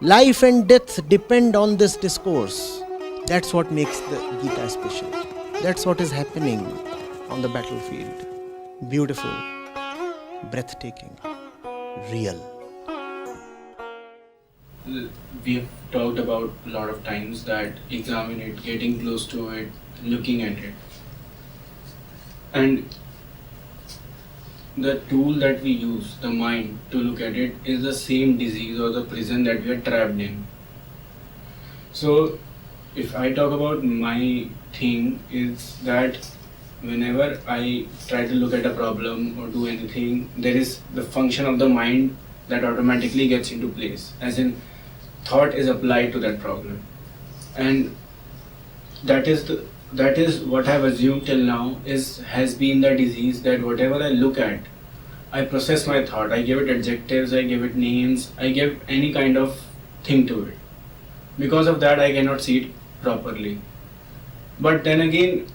Life and death depend on this discourse. That's what makes the Gita special. That's what is happening on the battlefield. Beautiful, breathtaking, real. We have talked about a lot of times that examine it, getting close to it, looking at it. And the tool that we use, the mind, to look at it is the same disease or the prison that we are trapped in. So, if I talk about my thing, is that whenever I try to look at a problem or do anything, there is the function of the mind that automatically gets into place, as in thought is applied to that problem, and that is what I've assumed till now has been the disease, that whatever I look at, I process my thought, I give it adjectives, I give it names, I give any kind of thing to it. Because of that, I cannot see it properly. But then again,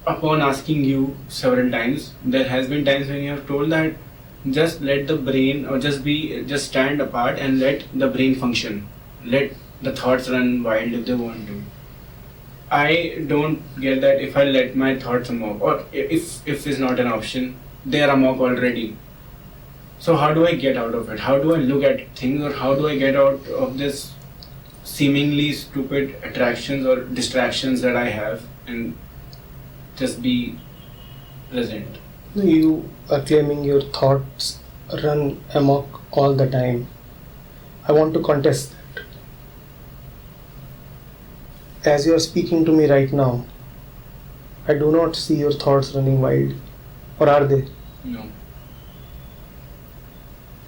upon asking you several times, there has been times when you have told that just let the brain, or just stand apart and let the brain function. Let the thoughts run wild if they want to. I don't get that if I let my thoughts amok, or if is not an option, they are amok already. So how do I get out of it? How do I look at things, or how do I get out of this seemingly stupid attractions or distractions that I have, and just be present? You are claiming your thoughts run amok all the time. I want to contest that. As you are speaking to me right now, I do not see your thoughts running wild. Or are they? No.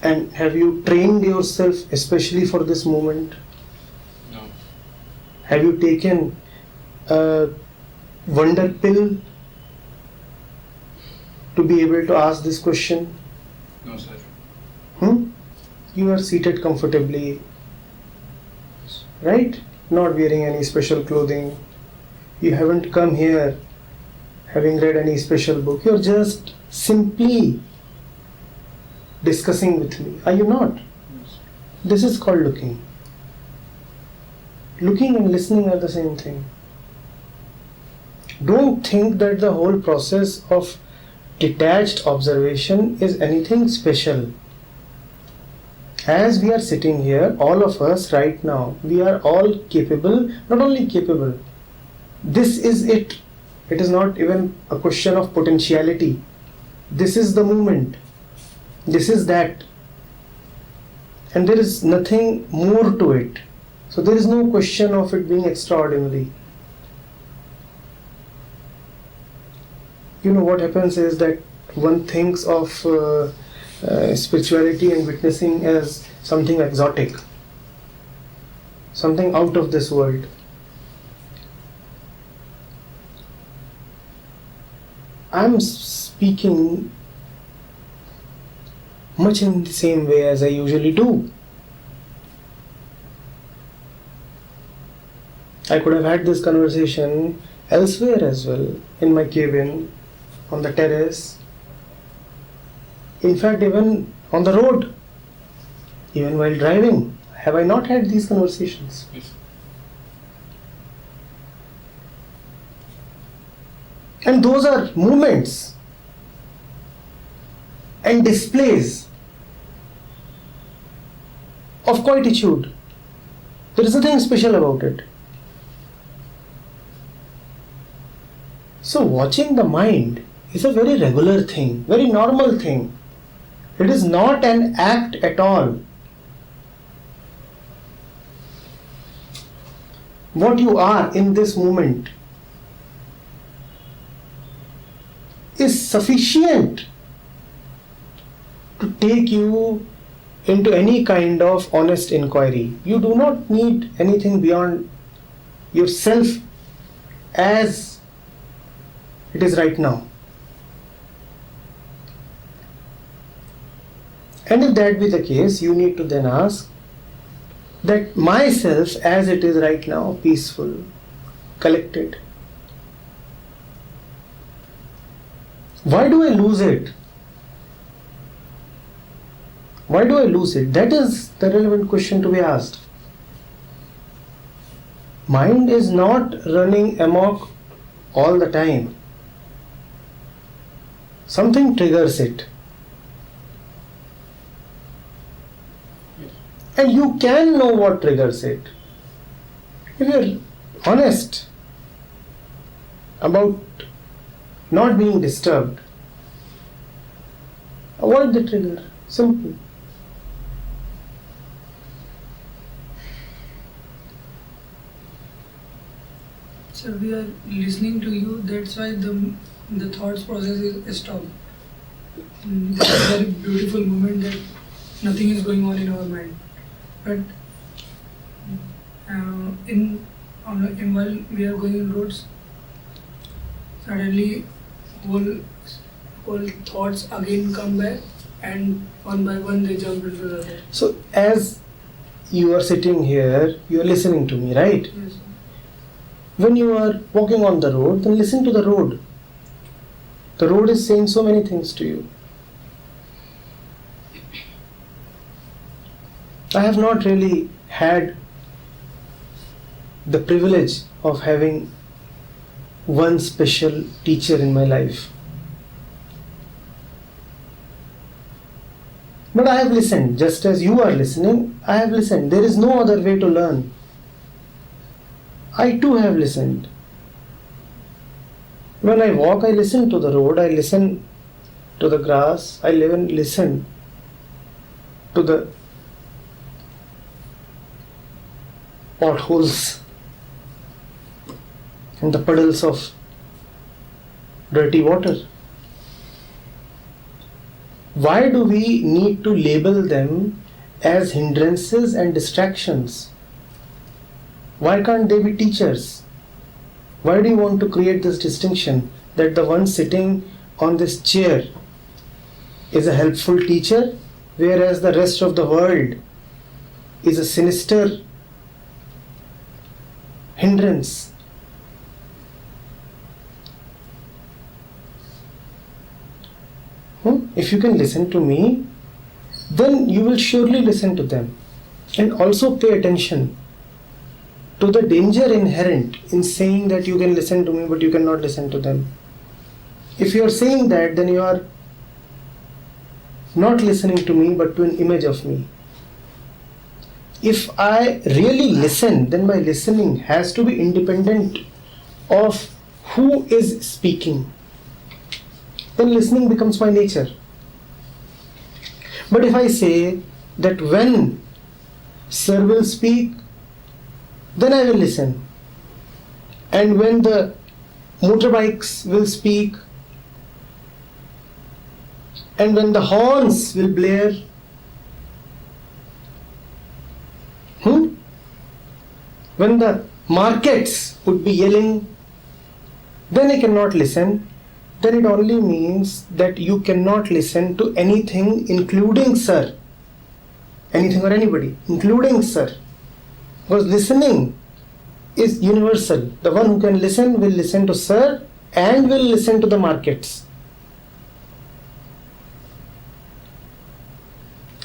And have you trained yourself especially for this moment? No. Have you taken a wonder pill to be able to ask this question? No, sir. You are seated comfortably, right? Not wearing any special clothing. You haven't come here having read any special book. You're just simply discussing with me. Are you not? Yes. This is called looking. Looking and listening are the same thing. Don't think that the whole process of detached observation is anything special. As we are sitting here, all of us right now, we are all capable, not only capable, this is it. It is not even a question of potentiality. This is the moment. This is that. And there is nothing more to it. So there is no question of it being extraordinary. You know what happens is that one thinks of spirituality and witnessing as something exotic, something out of this world. I'm speaking much in the same way as I usually do. I could have had this conversation elsewhere as well, in my cabin, on the terrace, in fact even on the road, even while driving. Have I not had these conversations? Yes. And those are movements and displays of quietude. There is nothing special about it. So watching the mind is a very regular thing, very normal thing. It is not an act at all. What you are in this moment is sufficient to take you into any kind of honest inquiry. You do not need anything beyond yourself as it is right now. And if that be the case, you need to then ask that myself as it is right now, peaceful, collected, why do I lose it? Why do I lose it? That is the relevant question to be asked. Mind is not running amok all the time. Something triggers it. And you can know what triggers it. If you're honest about not being disturbed, avoid the trigger. Simple. So we are listening to you, that's why the thoughts process is stopped. It's a very beautiful moment that nothing is going on in our mind. But while we are going in roads, suddenly whole thoughts again come back, and one by one they jump into the other. So as you are sitting here, you are listening to me, right? Yes, sir. When you are walking on the road, then listen to the road. The road is saying so many things to you. I have not really had the privilege of having one special teacher in my life. But I have listened, just as you are listening, I have listened. There is no other way to learn. I too have listened. When I walk, I listen to the road, I listen to the grass, I even listen to the potholes and the puddles of dirty water. Why do we need to label them as hindrances and distractions? Why can't they be teachers? Why do you want to create this distinction that the one sitting on this chair is a helpful teacher, whereas the rest of the world is a sinister hindrance? If you can listen to me, then you will surely listen to them. And also pay attention to the danger inherent in saying that you can listen to me but you cannot listen to them. If you are saying that, then you are not listening to me but to an image of me. If I really listen, then my listening has to be independent of who is speaking. Then listening becomes my nature. But if I say that when Sir will speak, then I will listen. And when the motorbikes will speak, and when the horns will blare, when the markets would be yelling, then I cannot listen. Then it only means that you cannot listen to anything including Sir. Anything or anybody, including Sir. Because listening is universal. The one who can listen will listen to Sir and will listen to the markets.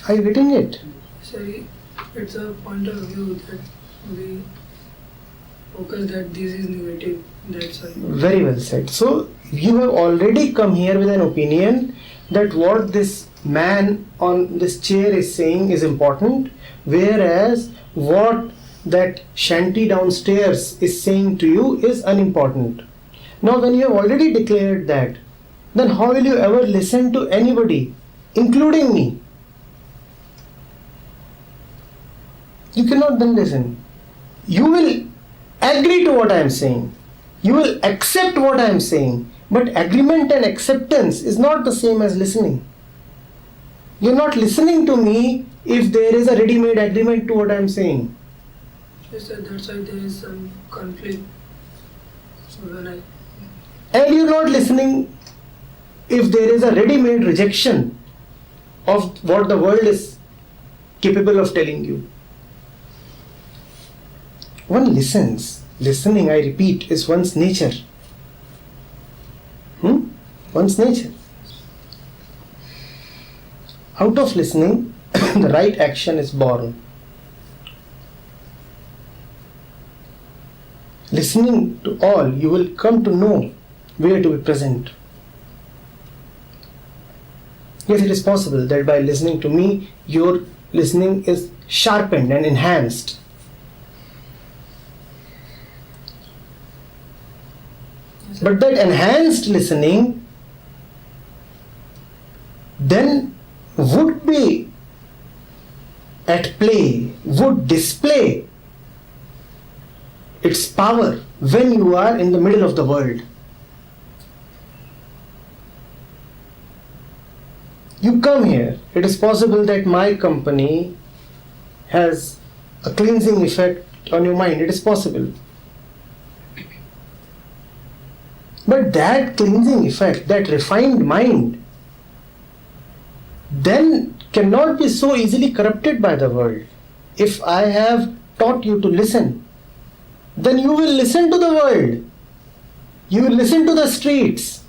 Are you getting it? Sorry, it's a point of view that we focus that this is negative, that's why. Very well said. So you have already come here with an opinion that what this man on this chair is saying is important, whereas what that shanty downstairs is saying to you is unimportant. Now when you have already declared that, then how will you ever listen to anybody, including me? You cannot then listen. You will agree to what I am saying. You will accept what I am saying. But agreement and acceptance is not the same as listening. You are not listening to me if there is a ready-made agreement to what I am saying. Yes, sir, that's why there is some conflict. So when And you are not listening if there is a ready-made rejection of what the world is capable of telling you. One listens. Listening, I repeat, is one's nature. One's nature. Out of listening, the right action is born. Listening to all, you will come to know where to be present. Yes, it is possible that by listening to me, your listening is sharpened and enhanced. But that enhanced listening then would be at play, would display its power when you are in the middle of the world. You come here, it is possible that my company has a cleansing effect on your mind. It is possible. But that cleansing effect, that refined mind, then cannot be so easily corrupted by the world. If I have taught you to listen, then you will listen to the world. You will listen to the streets,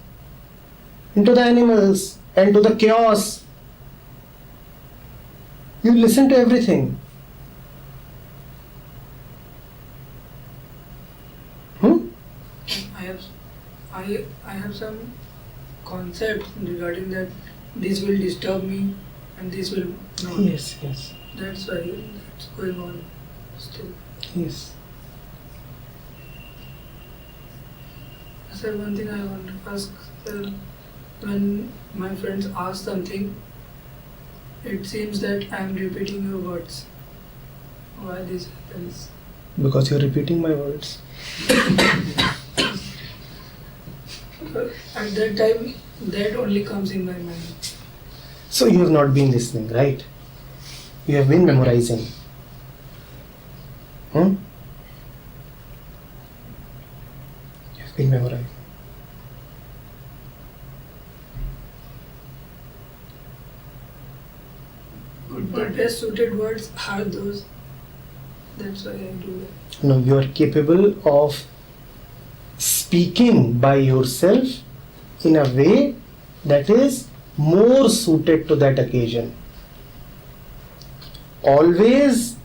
and to the animals, and to the chaos. You listen to everything. I have some concepts regarding that this will disturb me and this will not. Yes. That's why it's going on still. Yes. Sir, one thing I want to ask, sir, when my friends ask something, it seems that I am repeating your words. Why this happens? Because you're repeating my words. At that time, that only comes in my mind. So you have not been listening, right? You have been memorizing. You have been memorizing. The best suited words are those. That's why I do that. No, you are capable of speaking by yourself in a way that is more suited to that occasion. Always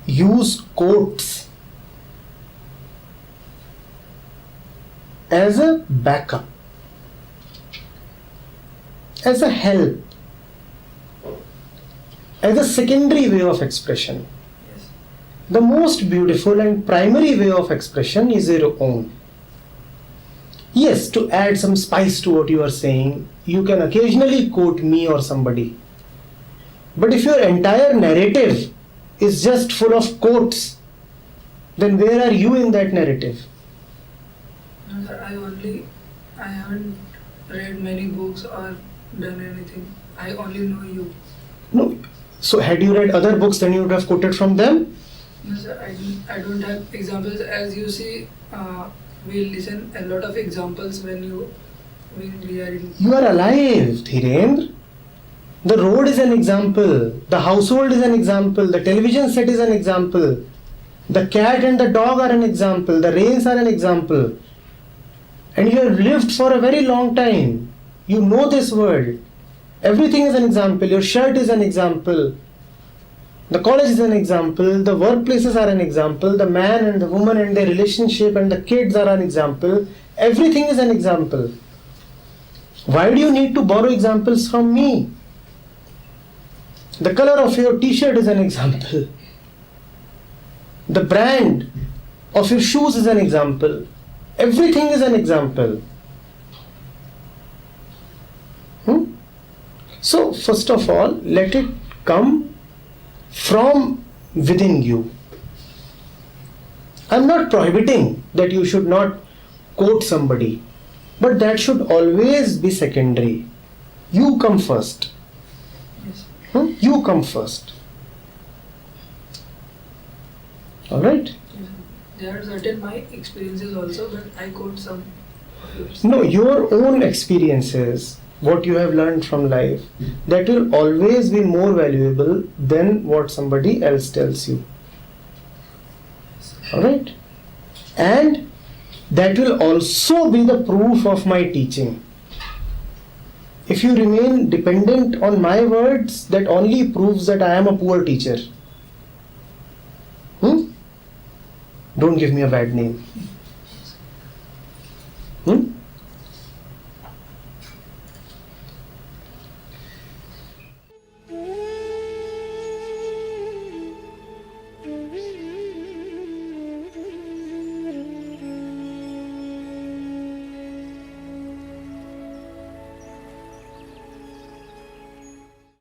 use quotes as a backup, as a help, as a secondary way of expression. Yes. The most beautiful and primary way of expression is your own. Yes, to add some spice to what you are saying, you can occasionally quote me or somebody. But if your entire narrative is just full of quotes, then where are you in that narrative? No, sir, I haven't read many books or done anything. I only know you. No. So had you read other books, then you would have quoted from them? No, sir, I don't have examples. As you see, we listen a lot of examples when we are in. You are alive, Dhirendra. The road is an example. The household is an example. The television set is an example. The cat and the dog are an example. The rains are an example. And you have lived for a very long time. You know this world. Everything is an example. Your shirt is an example. The college is an example. The workplaces are an example. The man and the woman and their relationship and the kids are an example. Everything is an example. Why do you need to borrow examples from me? The color of your t-shirt is an example. The brand of your shoes is an example. Everything is an example. So, first of all, let it come from within you. I'm not prohibiting that you should not quote somebody, but that should always be secondary. You come first. Yes. You come first. Alright? Yes. There are certain my experiences also, but I quote some of yours. No, your own experiences, what you have learned from life, that will always be more valuable than what somebody else tells you. Alright? And that will also be the proof of my teaching. If you remain dependent on my words, that only proves that I am a poor teacher. Don't give me a bad name.